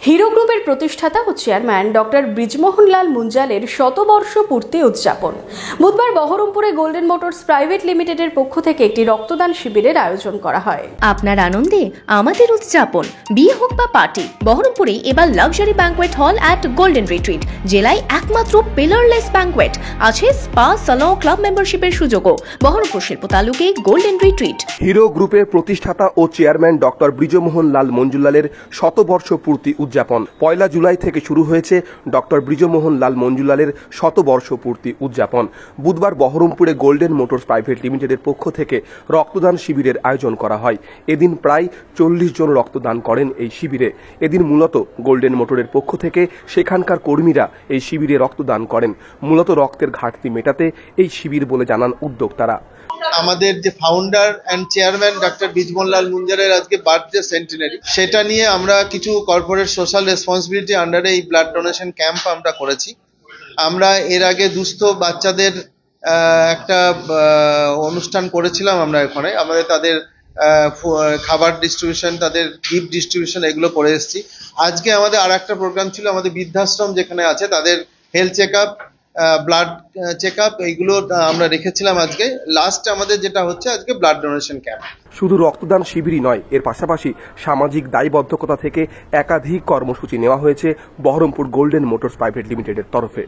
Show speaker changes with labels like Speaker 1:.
Speaker 1: Hero গ্রুপের প্রতিষ্ঠাতা ও chairman doctor ব্রিজমোহনলাল মুঞ্জালের শতবর্ষ পূর্তি উদযাপন। বুধবার বহরমপুরে গোল্ডেন মোটরস প্রাইভেট লিমিটেডের পক্ষ থেকে একটি রক্তদান শিবিরের আয়োজন করা হয়।
Speaker 2: আপনার আনন্দে আমাদের উদযাপন। বিয়ে হোক বা পার্টি, বহরমপুরে এবার luxury banquet hall at golden retreat. জেলায় একমাত্র পিলারলেস ব্যাংকোয়েট, আছে স্পা, সালন, ক্লাব মেম্বারশিপের সুযোগও। বহরমপুর শিল্প তালুকে গোল্ডেন রিট্রিট।
Speaker 3: হিরো গ্রুপের প্রতিষ্ঠাতা ও চেয়ারম্যান ডক্টর ব্রিজমোহনলাল মঞ্জুলালের শতবর্ষ পূর্তি উদযাপন। 1 জুলাই থেকে শুরু হয়েছে ডক্টর ব্রিজমোহনলাল মঞ্জুলালের শতবর্ষ পূর্তি উদযাপন। বুধবার বহরমপুরে গোল্ডেন মোটরস প্রাইভেট লিমিটেডের পক্ষ থেকে রক্তদান শিবিরের আয়োজন করা হয়। এদিন প্রায় 40 জন রক্তদান করেন এই শিবিরে। এদিন মূলত গোল্ডেন মোটরের পক্ষ থেকে সেখানকার কর্মীরা এই শিবিরে রক্তদান করেন। মূলত রক্তের ঘাটতি মেটাতে এই শিবির বলে জানান উদ্যোক্তারা।
Speaker 4: আমাদের যে ফাউন্ডার অ্যান্ড চেয়ারম্যান ডক্টর ব্রিজমোহনলাল মুঞ্জালের আজকে বার্থডে সেন্টিনারি, সেটা নিয়ে আমরা কিছু কর্পোরেট সোশ্যাল রেসপন্সিবিলিটি আন্ডারে এই ব্লাড ডোনেশন ক্যাম্প আমরা করেছি। আমরা এর আগে দুস্থ বাচ্চাদের একটা অনুষ্ঠান করেছিলাম আমরা এখানে। আমাদের তাদের খাবার ডিস্ট্রিবিউশন, তাদের গিফট ডিস্ট্রিবিউশন এগুলো করে এসেছি। আজকে আমাদের আর একটা প্রোগ্রাম ছিল, আমাদের বৃদ্ধাশ্রম যেখানে আছে তাদের health check up, blood check up, এইগুলো আমরা রেখেছিলাম। আজকে লাস্ট আমাদের যেটা হচ্ছে আজকে ব্লাড ডোনেশন ক্যাম্প।
Speaker 3: শুধু রক্তদান শিবিরই নয়, এর পাশাপাশি সামাজিক দায়বদ্ধতা থেকে একাধিক কর্মসূচি নেওয়া হয়েছে বহরমপুর গোল্ডেন মোটরস প্রাইভেট লিমিটেডের তরফে।